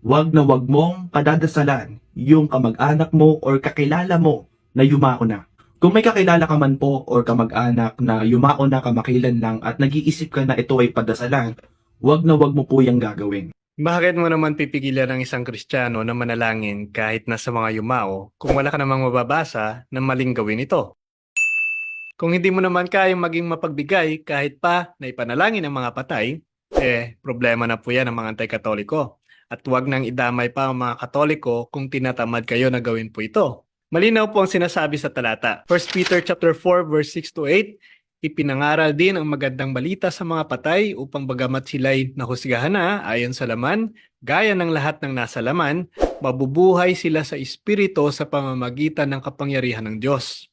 wag mong padadasalan yung kamag-anak mo or kakilala mo na yumao na. Kung may kakilala ka man po or kamag-anak na yumao na kamakilan lang at nag-iisip ka na ito ay padasalan, wag mo po yung gagawin. Bakit mo naman pipigilan ng isang Kristiyano na manalangin kahit nasa mga yumao kung wala ka namang mababasa na maling gawin ito? Kung hindi mo naman kayang maging mapagbigay kahit pa na ipanalangin ang mga patay, problema na po yan ng mga anti-katoliko. At huwag nang idamay pa ang mga katoliko kung tinatamad kayo na gawin po ito. Malinaw po ang sinasabi sa talata. 1 Peter chapter 4 verse 6 to 8, ipinangaral din ang magandang balita sa mga patay upang bagamat sila'y nahusgahan na ayon sa laman, gaya ng lahat ng nasa laman, mabubuhay sila sa espiritu sa pamamagitan ng kapangyarihan ng Diyos.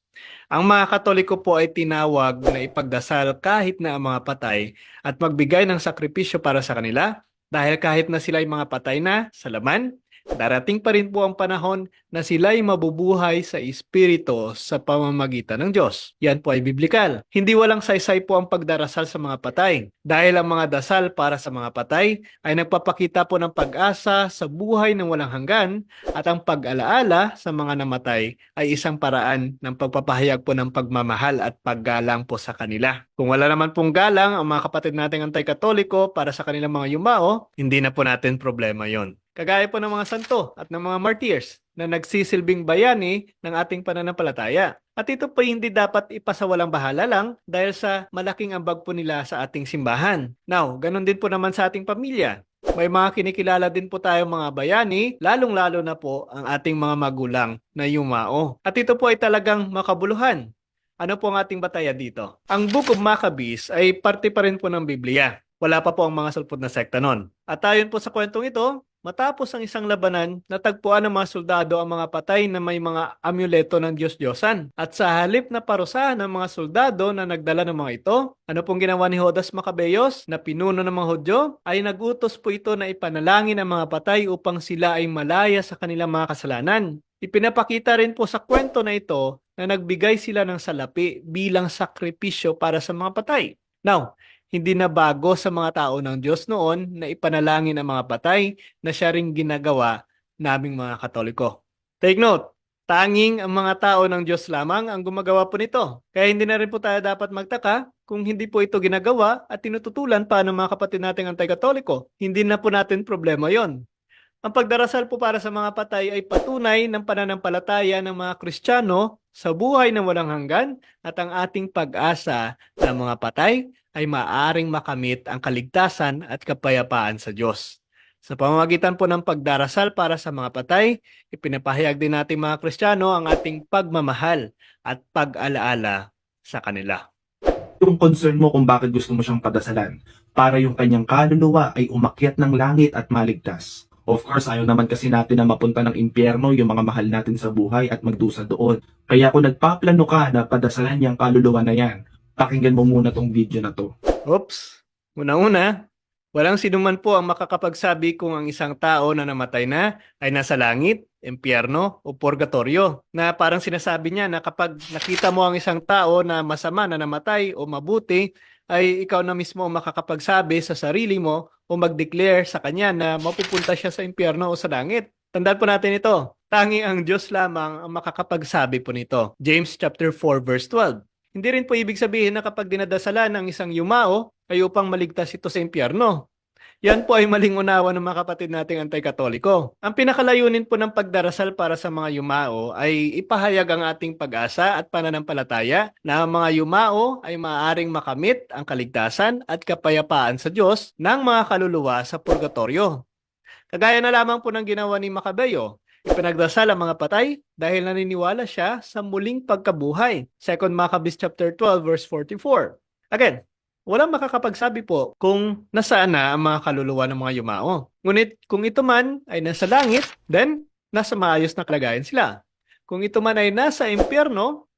Ang mga Katoliko po ay tinawag na ipagdasal kahit na ang mga patay at magbigay ng sakripisyo para sa kanila dahil kahit na sila ay mga patay na sa laman, darating pa rin po ang panahon na sila ay mabubuhay sa espiritu sa pamamagitan ng Diyos. Yan po ay biblikal. Hindi walang saysay po ang pagdarasal sa mga patay. Dahil ang mga dasal para sa mga patay ay nagpapakita po ng pag-asa sa buhay ng walang hanggan at ang pag-alaala sa mga namatay ay isang paraan ng pagpapahayag po ng pagmamahal at paggalang po sa kanila. Kung wala naman pong galang ang mga kapatid nating anti-katoliko para sa kanilang mga yumao, hindi na po natin problema yon. Kagaya po ng mga santo at ng mga martyrs na nagsisilbing bayani ng ating pananampalataya. At ito po hindi dapat ipasawalang bahala lang dahil sa malaking ambag po nila sa ating simbahan. Now, ganun din po naman sa ating pamilya. May mga kinikilala din po tayong mga bayani, lalong-lalo na po ang ating mga magulang na yumao. At ito po ay talagang makabuluhan. Ano po ang ating bataya dito? Ang Book of Maccabees ay parte pa rin po ng Biblia. Wala pa po ang mga sulpot na sekta nun. At ayon po sa kwentong ito, matapos ang isang labanan, natagpuan ng mga soldado ang mga patay na may mga amuleto ng Diyos-Diyosan. At sa halip na parusahan ng mga soldado na nagdala ng mga ito, ano pong ginawa ni Judas Maccabeos na pinuno ng mga Hudyo? Ay nagutos po ito na ipanalangin ang mga patay upang sila ay malaya sa kanilang mga kasalanan. Ipinapakita rin po sa kwento na ito na nagbigay sila ng salapi bilang sakripisyo para sa mga patay. Now, hindi na bago sa mga tao ng Diyos noon na ipanalangin ang mga patay na siya ring ginagawa naming mga Katoliko. Take note, tanging ang mga tao ng Diyos lamang ang gumagawa po nito. Kaya hindi na rin po tayo dapat magtaka kung hindi po ito ginagawa at tinututulan pa ng mga kapatid nating anti-Katoliko. Hindi na po natin problema yon. Ang pagdarasal po para sa mga patay ay patunay ng pananampalataya ng mga Kristiyano sa buhay ng walang hanggan at ang ating pag-asa na mga patay ay maaaring makamit ang kaligtasan at kapayapaan sa Diyos. Sa pamamagitan po ng pagdarasal para sa mga patay, ipinapahayag din natin mga Kristiyano ang ating pagmamahal at pag-alaala sa kanila. Yung concern mo kung bakit gusto mo siyang padasalan, para yung kanyang kaluluwa ay umakyat ng langit at maligtas. Of course, ayaw naman kasi natin na mapunta ng impyerno yung mga mahal natin sa buhay at magdusa doon. Kaya kung nagpaplano ka na padasalan yung kaluluwa na yan, pakinggan mo muna tong video na to. Oops! Una-una, walang sinuman po ang makakapagsabi kung ang isang tao na namatay na ay nasa langit, impyerno o purgatorio. Na parang sinasabi niya na kapag nakita mo ang isang tao na masama na namatay o mabuti, ay ikaw na mismo ang makakapagsabi sa sarili mo o mag-declare sa kanya na mapupunta siya sa impyerno o sa langit. Tandaan po natin ito. Tanging ang Diyos lamang ang makakapagsabi po nito. James chapter 4 verse 12. Hindi rin po ibig sabihin na kapag dinadasalan ng isang yumao ay upang maligtas ito sa impyerno. Yan po ay maling unawa ng mga kapatid nating anti-katoliko. Ang pinakalayunin po ng pagdarasal para sa mga yumao ay ipahayag ang ating pag-asa at pananampalataya na ang mga yumao ay maaaring makamit ang kaligtasan at kapayapaan sa Diyos ng mga kaluluwa sa purgatorio. Kagaya na lamang po ng ginawa ni Macabeo, ipinagdasal ang mga patay dahil naniniwala siya sa muling pagkabuhay. 2 Maccabees chapter 12 verse 44. Again, walang makakapagsabi po kung nasaan na ang mga kaluluwa ng mga yumao. Ngunit kung ito man ay nasa langit, then nasa maayos na kalagayan sila. Kung ito man ay nasa impyerno,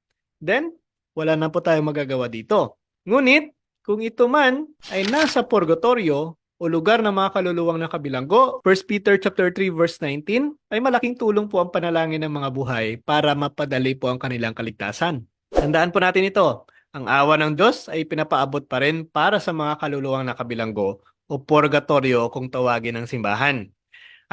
then wala na po tayong magagawa dito. Ngunit kung ito man ay nasa purgatorio, o lugar ng mga kaluluwang nakabilanggo, 1 Peter chapter 3 verse 19, ay malaking tulong po ang panalangin ng mga buhay para mapadali po ang kanilang kaligtasan. Tandaan po natin ito, ang awa ng Diyos ay pinapaabot pa rin para sa mga kaluluwang nakabilanggo o purgatorio kung tawagin ng simbahan.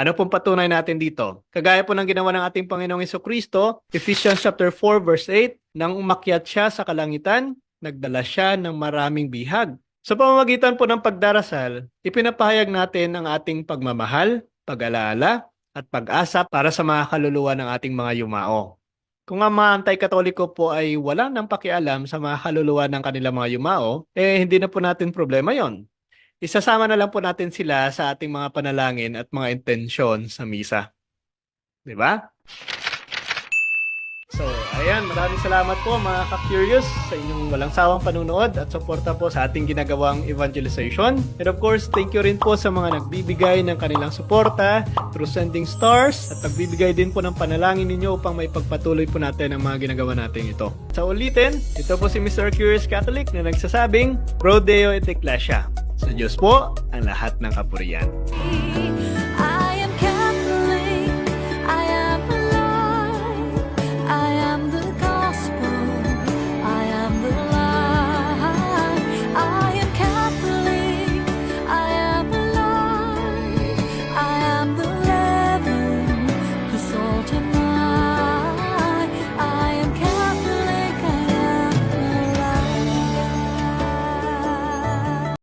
Ano pong patunay natin dito? Kagaya po ng ginawa ng ating Panginoong Jesucristo, Ephesians chapter 4 verse 8, nang umakyat siya sa kalangitan, nagdala siya ng maraming bihag. Sa pamamagitan po ng pagdarasal, ipinapahayag natin ang ating pagmamahal, pag-alaala, at pag-asa para sa mga kaluluwa ng ating mga yumao. Kung ang mga anti-katoliko po ay wala nang pakialam sa mga kaluluwa ng kanilang mga yumao, hindi na po natin problema yon. Isasama na lang po natin sila sa ating mga panalangin at mga intensyon sa misa. 'Di ba? So, ayan, maraming salamat po mga ka-curious sa inyong walang sawang panunood at suporta po sa ating ginagawang evangelization. And of course, thank you rin po sa mga nagbibigay ng kanilang suporta through sending stars at nagbibigay din po ng panalangin ninyo upang may pagpatuloy po natin ang mga ginagawa natin ito. Sa ulitin, ito po si Mr. Curious Catholic na nagsasabing, Pro Deo et Ecclesia. Sa Diyos po ang lahat ng kapurihan.